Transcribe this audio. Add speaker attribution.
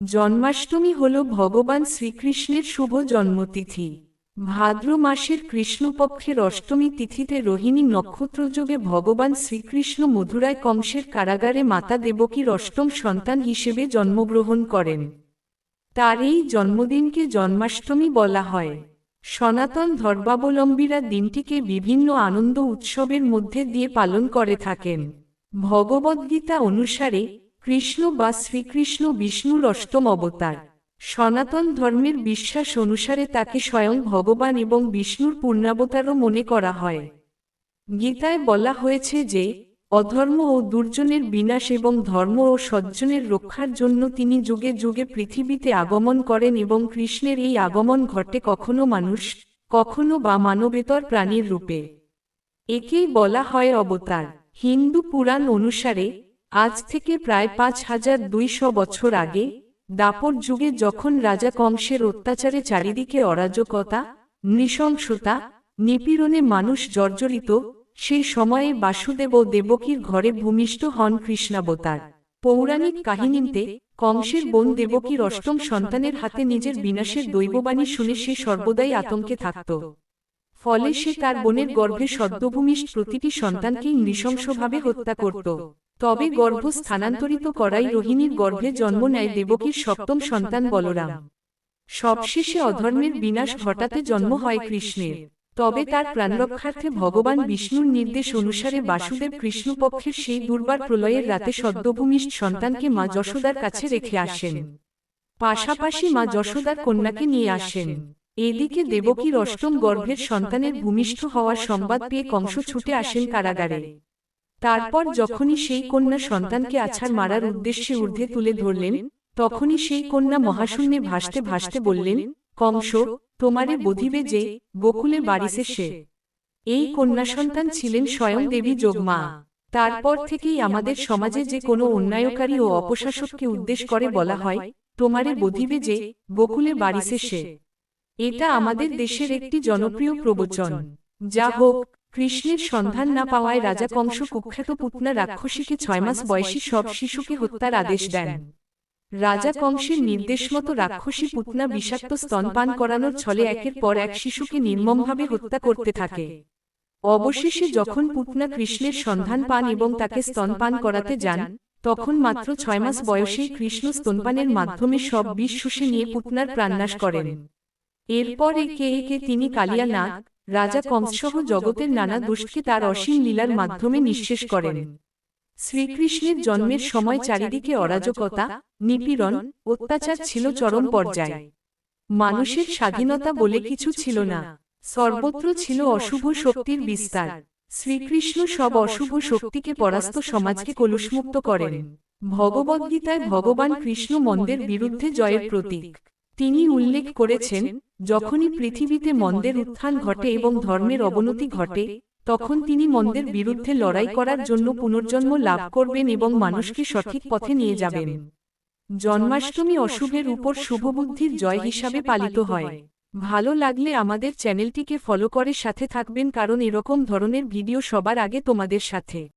Speaker 1: জন্মাষ্টমী হল ভগবান শ্রীকৃষ্ণের শুভ জন্মতিথি। ভাদ্র মাসের কৃষ্ণপক্ষের অষ্টমী তিথিতে রোহিণী নক্ষত্রযোগে ভগবান শ্রীকৃষ্ণ মথুরায় কংসের কারাগারে মাতা দেবকীর অষ্টম সন্তান হিসেবে জন্মগ্রহণ করেন। তার এই জন্মদিনকে জন্মাষ্টমী বলা হয়। সনাতন ধর্মাবলম্বীরা দিনটিকে বিভিন্ন আনন্দ উৎসবের মধ্যে দিয়ে পালন করে থাকেন। ভগবদ্গীতা অনুসারে কৃষ্ণ বা শ্রীকৃষ্ণ বিষ্ণুর অষ্টম অবতার। সনাতন ধর্মের বিশ্বাস অনুসারে তাকে স্বয়ং ভগবান এবং বিষ্ণুর পূর্ণাবতারও মনে করা হয়। গীতায় বলা হয়েছে যে অধর্ম ও দুর্জনের বিনাশ এবং ধর্ম ও সজ্জনের রক্ষার জন্য তিনি যুগে যুগে পৃথিবীতে আগমন করেন এবং কৃষ্ণের এই আগমন ঘটে কখনো মানুষ, কখনো বা মানবেতর প্রাণীর রূপে। একেই বলা হয় অবতার। হিন্দু পুরাণ অনুসারে আজ থেকে প্রায় 5200 বছর আগে দাপর যুগে যখন রাজা কংসের অত্যাচারে চারিদিকে অরাজকতা, নৃশংসতা, নিপীড়নে মানুষ জর্জরিত, সেই সময়ে বাসুদেব ও দেবকীর ঘরে ভূমিষ্ঠ হন কৃষ্ণাবতার। পৌরাণিক কাহিনীতে কংসের বোন দেবকীর অষ্টম সন্তানের হাতে নিজের বিনাশের দৈববাণী শুনে সে সর্বদাই আতঙ্কে থাকত। ফলে সে তার বোনের গর্ভে সদ্যভূমিষ্ঠ প্রতিটি সন্তানকেই নৃশংসভাবে হত্যা করত। তবে গর্ভ স্থানান্তরিত করাই রোহিণীর গর্ভে জন্ম নেয় দেবকীর সপ্তম সন্তান বলরাম। সবশেষে অধর্মের বিনাশ ঘটাতে জন্ম হয় কৃষ্ণের। তবে তার প্রাণরক্ষার্থে ভগবান বিষ্ণুর নির্দেশ অনুসারে বাসুদেব কৃষ্ণপক্ষের সেই দুর্বার প্রলয়ের রাতে সদ্যভূমিষ্ঠ সন্তানকে মা যশোদার কাছে রেখে আসেন। পাশাপাশি মা যশোদার কন্যাকে নিয়ে আসেন। এদিকে দেবকীর অষ্টম গর্ভের সন্তানের ভূমিষ্ঠ হওয়ার সংবাদ পেয়ে কংস ছুটে আসেন কারাগারে। তারপর যখনই সেই কন্যা সন্তানকে আছাড় মারার উদ্দেশ্যে ঊর্ধ্বে তুলে ধরলেন, তখনই সেই কন্যা মহাশূন্যে ভাসতে ভাসতে বললেন, কংস, তোমারে বধিবে যে, গোকুলে বাড়িছে সে। এই কন্যা সন্তান ছিলেন স্বয়ং দেবী যোগমা। তারপর থেকেই আমাদের সমাজে যে কোনো অন্যায়কারী ও অপশাসককে উদ্দেশ্য করে বলা হয়, তোমারে বধিবে যে, গোকুলে বাড়িছে সে। এটা আমাদের দেশের একটি জনপ্রিয় প্রবচন। যা হোক, কৃষ্ণের সন্ধান না পাওয়ায় রাজা কংস কুখ্যাত পুতনা রাক্ষসীকে 6 মাস বয়সী সব শিশুকে হত্যার আদেশ দেন। রাজা কংসের নির্দেশমতো রাক্ষসী পুতনা বিষাক্ত স্তনপান করানোর ছলে একের পর এক শিশুকে নির্মমভাবে হত্যা করতে থাকে। অবশেষে যখন পুতনা কৃষ্ণের সন্ধান পান এবং তাকে স্তনপান করাতে যান, তখন মাত্র 6 মাস বয়সেই কৃষ্ণ স্তনপানের মাধ্যমে সব বিষ শুষে নিয়ে পুতনার প্রাণনাশ করেন। এরপর একে একে তিনি কালিয়া নাগ, রাজা কংসসহ জগতের নানা দুষ্টকে তার অসীম লীলার মাধ্যমে নিঃশেষ করেন। শ্রীকৃষ্ণের জন্মের সময় চারিদিকে অরাজকতা, নিপীড়ন, অত্যাচার ছিল চরম পর্যায়ে। মানুষের স্বাধীনতা বলে কিছু ছিল না। সর্বত্র ছিল অশুভ শক্তির বিস্তার। শ্রীকৃষ্ণ সব অশুভ শক্তিকে পরাস্ত সমাজকে কলুষমুক্ত করেন। ভগবদ্গীতায় ভগবান কৃষ্ণ মন্দের বিরুদ্ধে জয়ের প্রতীক। তিনি উল্লেখ করেছেন, যখনই পৃথিবীতে মন্দের উত্থান ঘটে এবং ধর্মের অবনতি ঘটে, তখন তিনি মন্দের বিরুদ্ধে লড়াই করার জন্য পুনর্জন্ম লাভ করবেন এবং মানুষকে সঠিক পথে নিয়ে যাবেন। জন্মাষ্টমী অশুভের উপর শুভবুদ্ধির জয় হিসাবে পালিত হয়। ভালো লাগলে আমাদের চ্যানেলটিকে ফলো করে সাথে থাকবেন, কারণ এরকম ধরনের ভিডিও সবার আগে তোমাদের সাথে